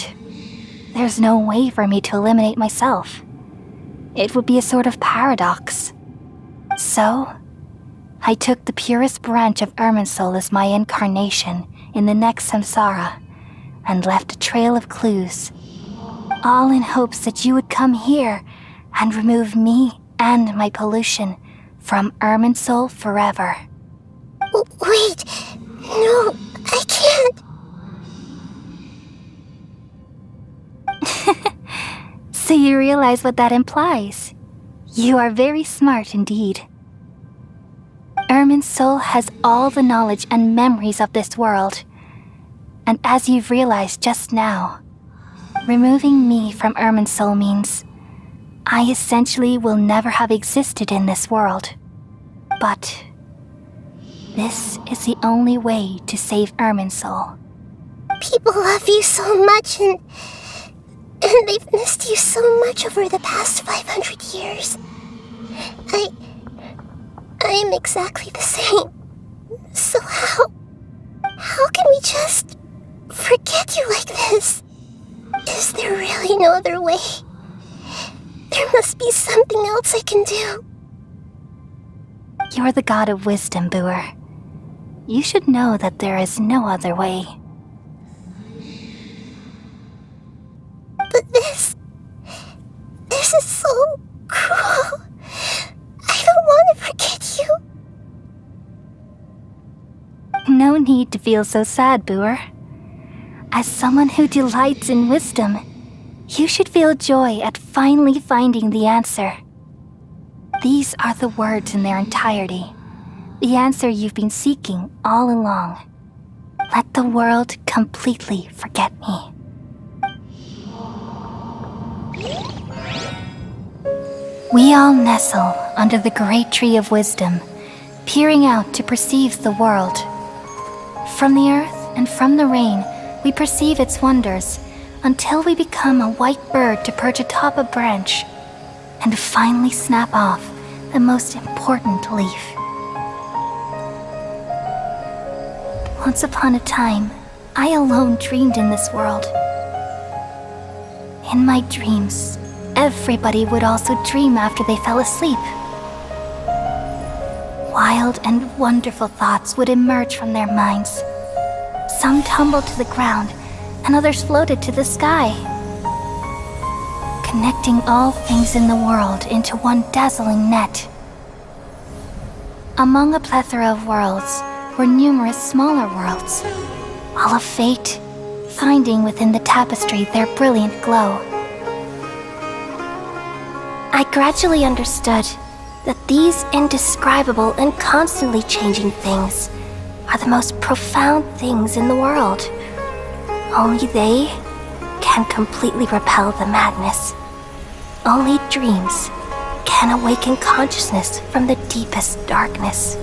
there's no way for me to eliminate myself. It would be a sort of paradox. So, I took the purest branch of Irminsul as my incarnation in the next samsara and left a trail of clues, all in hopes that you would come here and remove me and my pollution from Irminsul forever. Wait, no, I can't. So you realize what that implies. You are very smart indeed. Irminsul has all the knowledge and memories of this world. And as you've realized just now, removing me from Irminsul means I essentially will never have existed in this world. But this is the only way to save Irminsul. People love you so much and they've missed you so much over the past 500 years. I am exactly the same. So how can we just forget you like this? Is there really no other way? There must be something else I can do. You're the god of wisdom, Boer. You should know that there is no other way. But this is so cruel. I don't want to forget you. No need to feel so sad, Boer. As someone who delights in wisdom, you should feel joy at finally finding the answer. These are the words in their entirety, the answer you've been seeking all along. Let the world completely forget me. We all nestle under the great tree of wisdom, peering out to perceive the world. From the earth and from the rain, we perceive its wonders until we become a white bird to perch atop a branch and finally snap off the most important leaf. Once upon a time, I alone dreamed in this world. In my dreams, everybody would also dream after they fell asleep. Wild and wonderful thoughts would emerge from their minds. Some tumbled to the ground, and others floated to the sky, connecting all things in the world into one dazzling net. Among a plethora of worlds were numerous smaller worlds, all of fate, finding within the tapestry their brilliant glow. I gradually understood that these indescribable and constantly changing things are the most profound things in the world. Only they can completely repel the madness. Only dreams can awaken consciousness from the deepest darkness.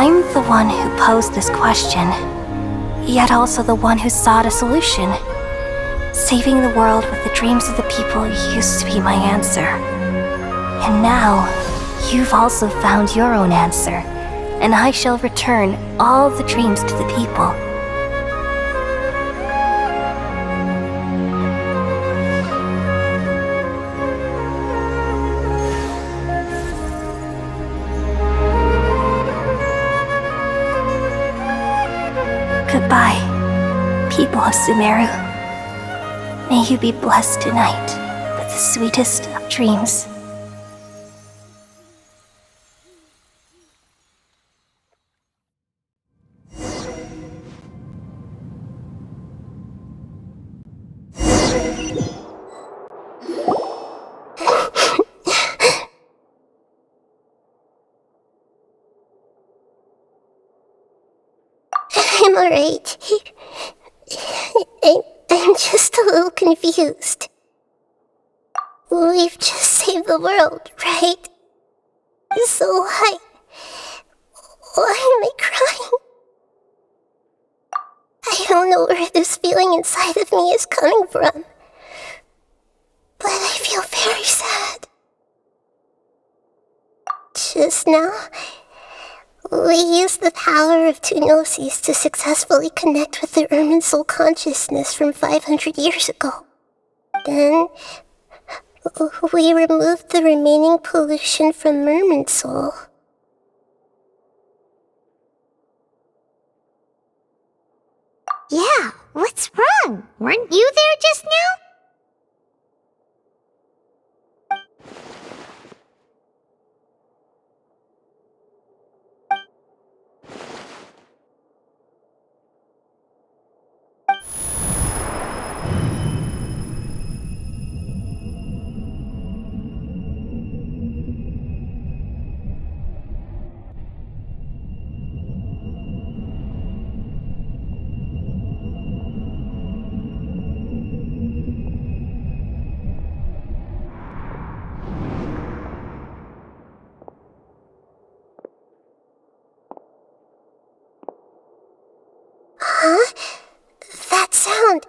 I'm the one who posed this question, yet also the one who sought a solution. Saving the world with the dreams of the people used to be my answer. And now, you've also found your own answer, and I shall return all the dreams to the people. Goodbye, people of Sumeru. May you be blessed tonight with the sweetest of dreams. I'm alright. I'm just a little confused. We've just saved the world, right? So why am I crying? I don't know where this feeling inside of me is coming from, but I feel very sad. Just now, we used the power of two gnosis to successfully connect with the Ermin soul consciousness from 500 years ago. Then, we removed the remaining pollution from Merman soul. Yeah, what's wrong? Weren't you there just now? Huh? That sound!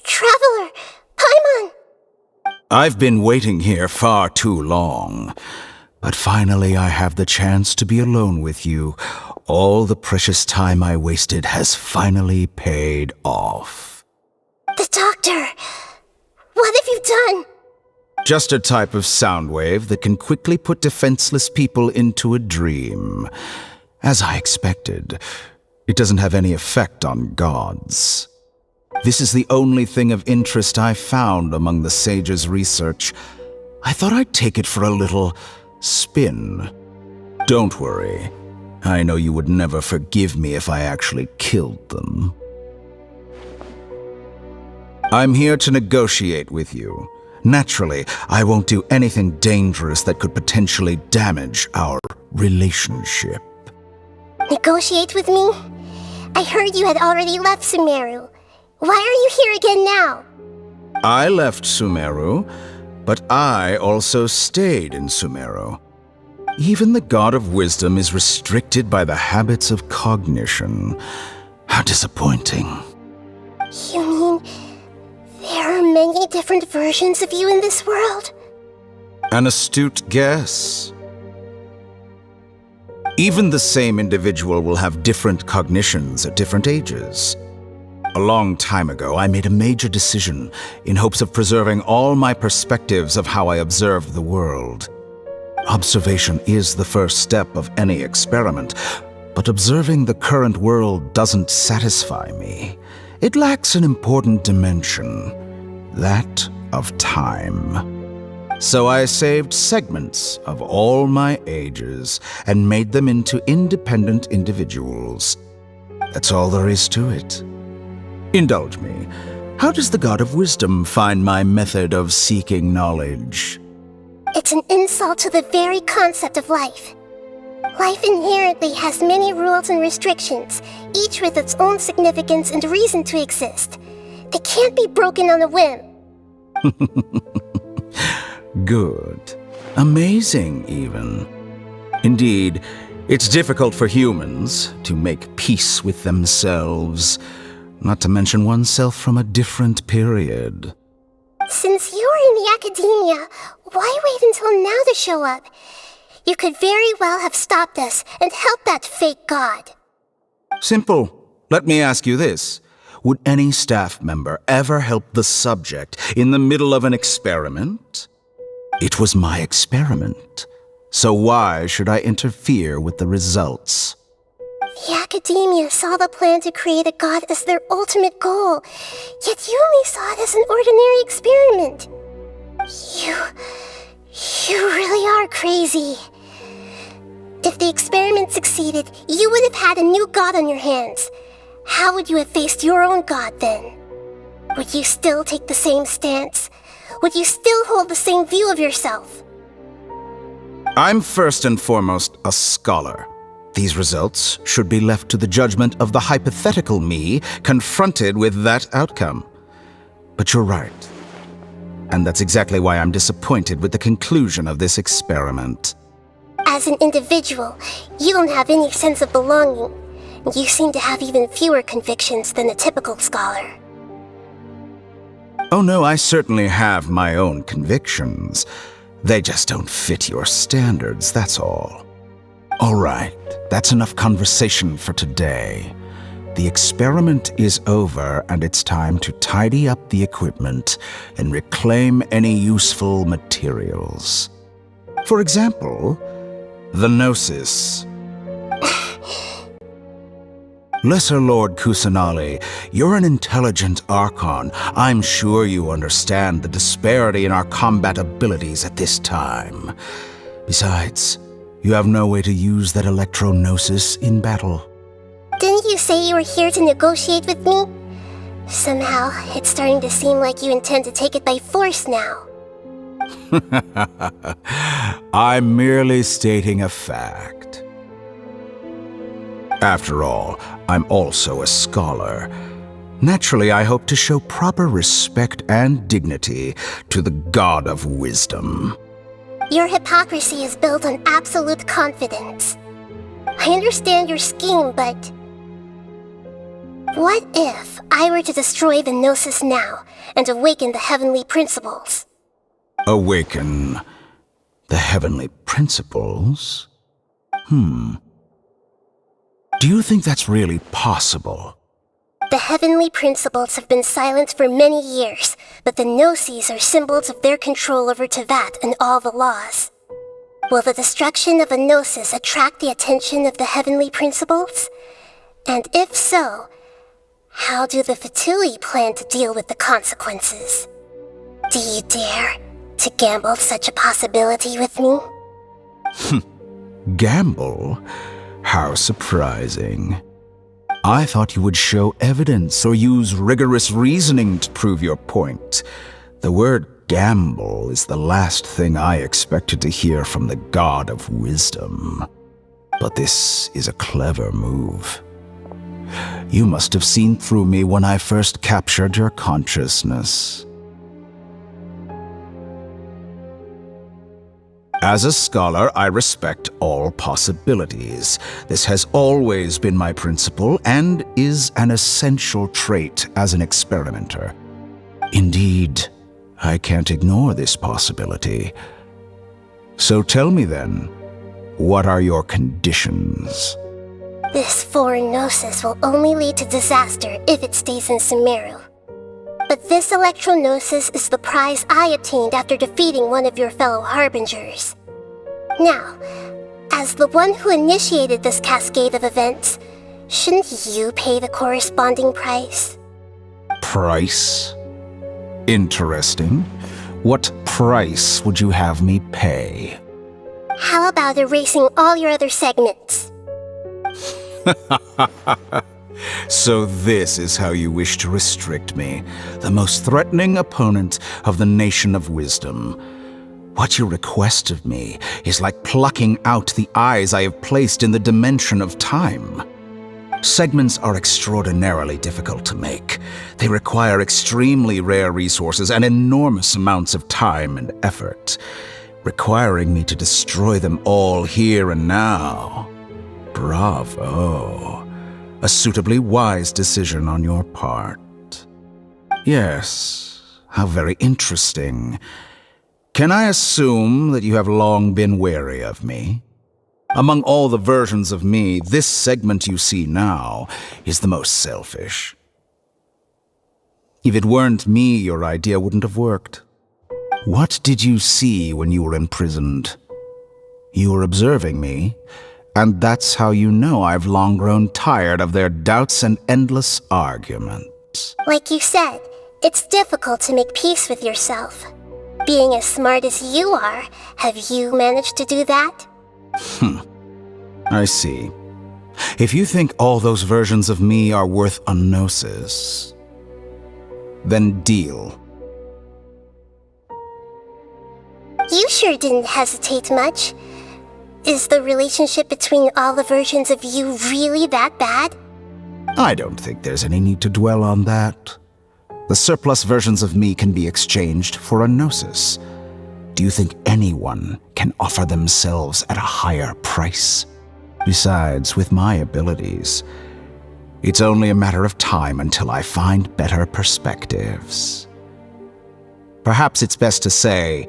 Traveler! Paimon! I've been waiting here far too long. But finally I have the chance to be alone with you. All the precious time I wasted has finally paid off. The doctor! What have you done? Just a type of sound wave that can quickly put defenseless people into a dream. As I expected, it doesn't have any effect on gods. This is the only thing of interest I found among the sage's research. I thought I'd take it for a little spin. Don't worry. I know you would never forgive me if I actually killed them. I'm here to negotiate with you. Naturally, I won't do anything dangerous that could potentially damage our relationship. Negotiate with me? I heard you had already left Sumeru. Why are you here again now? I left Sumeru, but I also stayed in Sumeru. Even the God of Wisdom is restricted by the habits of cognition. How disappointing. You mean there are many different versions of you in this world? An astute guess. Even the same individual will have different cognitions at different ages. A long time ago, I made a major decision in hopes of preserving all my perspectives of how I observed the world. Observation is the first step of any experiment, but observing the current world doesn't satisfy me. It lacks an important dimension, that of time. So I saved segments of all my ages and made them into independent individuals. That's all there is to it. Indulge me. How does the God of Wisdom find my method of seeking knowledge? It's an insult to the very concept of life. Life inherently has many rules and restrictions, each with its own significance and reason to exist. They can't be broken on a whim. Good. Amazing, even. Indeed, It's difficult for humans to make peace with themselves, not to mention oneself from a different period. Since you're in the academia, why wait until now to show up? You could very well have stopped us and helped that fake god. Simple. Let me ask you this. Would any staff member ever help the subject in the middle of an experiment? It was my experiment. So why should I interfere with the results? The academia saw the plan to create a god as their ultimate goal, yet you only saw it as an ordinary experiment. You really are crazy. If the experiment succeeded, you would have had a new god on your hands. How would you have faced your own god then? Would you still take the same stance? Would you still hold the same view of yourself? I'm first and foremost a scholar. These results should be left to the judgment of the hypothetical me confronted with that outcome. But you're right. And that's exactly why I'm disappointed with the conclusion of this experiment. As an individual, you don't have any sense of belonging. You seem to have even fewer convictions than a typical scholar. Oh no, I certainly have my own convictions. They just don't fit your standards, that's all. All right, that's enough conversation for today. The experiment is over, and it's time to tidy up the equipment and reclaim any useful materials. For example, the Gnosis. Lesser Lord Kusanali, you're an intelligent Archon. I'm sure you understand the disparity in our combat abilities at this time. Besides, you have no way to use that Electro-Gnosis in battle. Didn't you say you were here to negotiate with me? Somehow, it's starting to seem like you intend to take it by force now. I'm merely stating a fact. After all, I'm also a scholar. Naturally, I hope to show proper respect and dignity to the God of Wisdom. Your hypocrisy is built on absolute confidence. I understand your scheme, but... what if I were to destroy the Gnosis now and awaken the heavenly principles? Awaken the heavenly principles? Do you think that's really possible? The heavenly principles have been silent for many years, but the Gnosis are symbols of their control over Tevat and all the laws. Will the destruction of a Gnosis attract the attention of the heavenly principles? And if so, how do the Fatui plan to deal with the consequences? Do you dare to gamble such a possibility with me? Gamble? How surprising. I thought you would show evidence or use rigorous reasoning to prove your point. The word gamble is the last thing I expected to hear from the God of Wisdom. But this is a clever move. You must have seen through me when I first captured your consciousness. As a scholar, I respect all possibilities. This has always been my principle and is an essential trait as an experimenter. Indeed, I can't ignore this possibility. So tell me then, what are your conditions? This foreign Gnosis will only lead to disaster if it stays in Sumeru. But this Electro-Gnosis is the prize I obtained after defeating one of your fellow Harbingers. Now, as the one who initiated this cascade of events, shouldn't you pay the corresponding price? Price? Interesting. What price would you have me pay? How about erasing all your other segments? So this is how you wish to restrict me, the most threatening opponent of the Nation of Wisdom. What you request of me is like plucking out the eyes I have placed in the dimension of time. Segments are extraordinarily difficult to make. They require extremely rare resources and enormous amounts of time and effort, requiring me to destroy them all here and now. Bravo. A suitably wise decision on your part. Yes, how very interesting. Can I assume that you have long been wary of me? Among all the versions of me, this segment you see now is the most selfish. If it weren't me, your idea wouldn't have worked. What did you see when you were imprisoned? You were observing me, and that's how you know I've long grown tired of their doubts and endless arguments. Like you said, it's difficult to make peace with yourself. Being as smart as you are, have you managed to do that? I see. If you think all those versions of me are worth a gnosis, then deal. You sure didn't hesitate much. Is the relationship between all the versions of you really that bad? I don't think there's any need to dwell on that. The surplus versions of me can be exchanged for a gnosis. Do you think anyone can offer themselves at a higher price? Besides, with my abilities, it's only a matter of time until I find better perspectives. Perhaps it's best to say,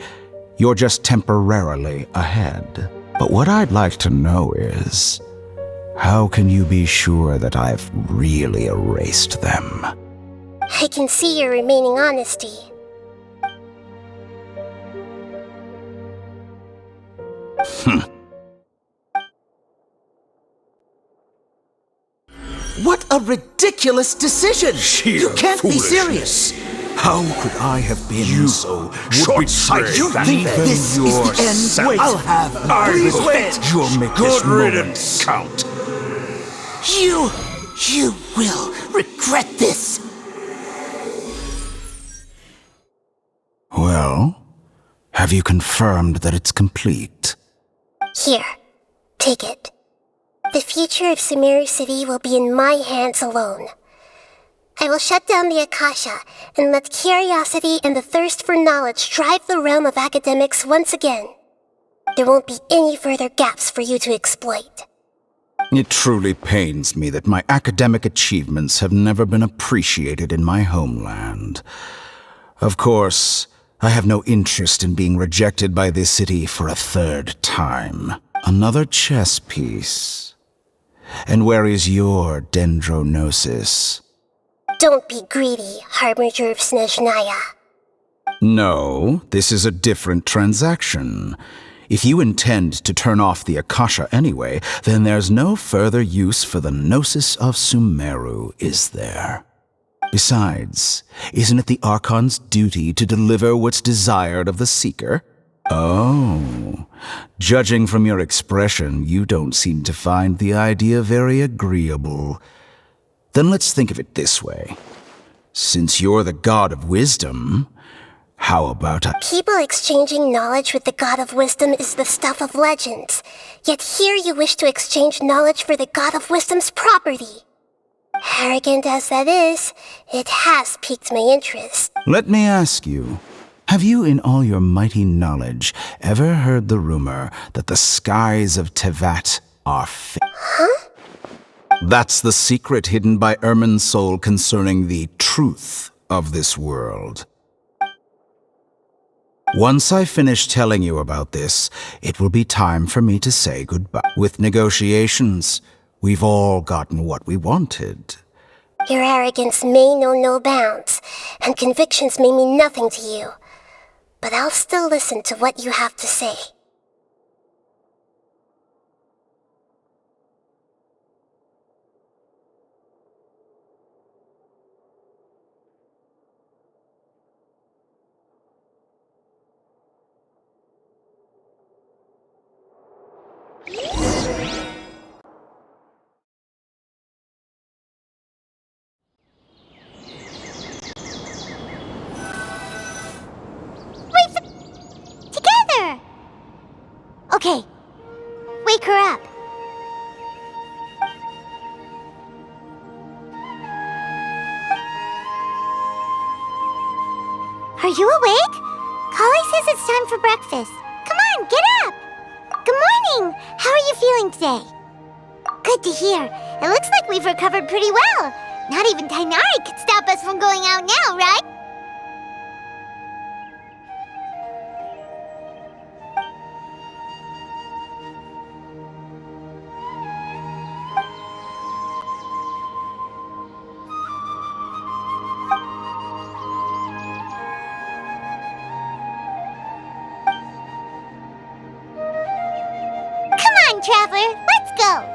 you're just temporarily ahead. But what I'd like to know is, how can you be sure that I've really erased them? I can see your remaining honesty. What a ridiculous decision! You can't be serious! How could I have been so short-sighted? You think this is the end? Wait, I'll have... Please wait! You'll make this moment count. You will regret this! Well, have you confirmed that it's complete? Here, take it. The future of Sumeru City will be in my hands alone. I will shut down the Akasha and let curiosity and the thirst for knowledge drive the realm of academics once again. There won't be any further gaps for you to exploit. It truly pains me that my academic achievements have never been appreciated in my homeland. Of course, I have no interest in being rejected by this city for a third time. Another chess piece. And where is your dendronosis? Don't be greedy, Harbinger of Snezhnaya. No, this is a different transaction. If you intend to turn off the Akasha anyway, then there's no further use for the Gnosis of Sumeru, is there? Besides, isn't it the Archon's duty to deliver what's desired of the Seeker? Oh, judging from your expression, you don't seem to find the idea very agreeable. Then let's think of it this way. Since you're the God of Wisdom, how about People exchanging knowledge with the God of Wisdom is the stuff of legends. Yet here you wish to exchange knowledge for the God of Wisdom's property. Arrogant as that is, it has piqued my interest. Let me ask you, have you in all your mighty knowledge ever heard the rumor that the skies of Tevat are Huh? That's the secret hidden by Irminsul concerning the truth of this world. Once I finish telling you about this, it will be time for me to say goodbye. With negotiations, we've all gotten what we wanted. Your arrogance may know no bounds, and convictions may mean nothing to you. But I'll still listen to what you have to say. Together! Okay, wake her up. Are you awake? Kali says it's time for breakfast. Come on, get up! Good morning! How are you feeling today? Good to hear. It looks like we've recovered pretty well. Not even Tainari could stop us from going out now, right? Come on, Traveler, let's go!